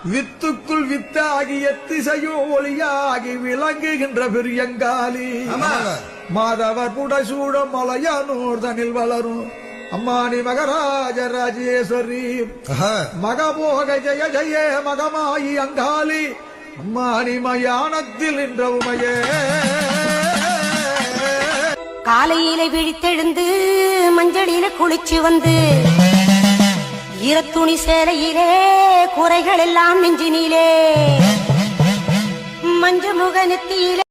வித்துக்குள் வித்தாகி எத்திசையோ ஒளியாகி விளங்குகின்ற பெரியங்காலி மாதவர் புடசூட மலையானூர் தனில் வளரும் அம்மானி மகராஜ ராஜேஸ்வரி மகபோக ஜெய ஜெய மகமாயி அங்காளி அம்மானி மயானத்தில் நின்ற உமையே. காலையில விழித்தெழுந்து மஞ்சளில குளிச்சு வந்து ஈரத்துணி சேலையிலே குறைகள் எல்லாம் நெஞ்சினிலே மஞ்ச முக நெத்தியிலே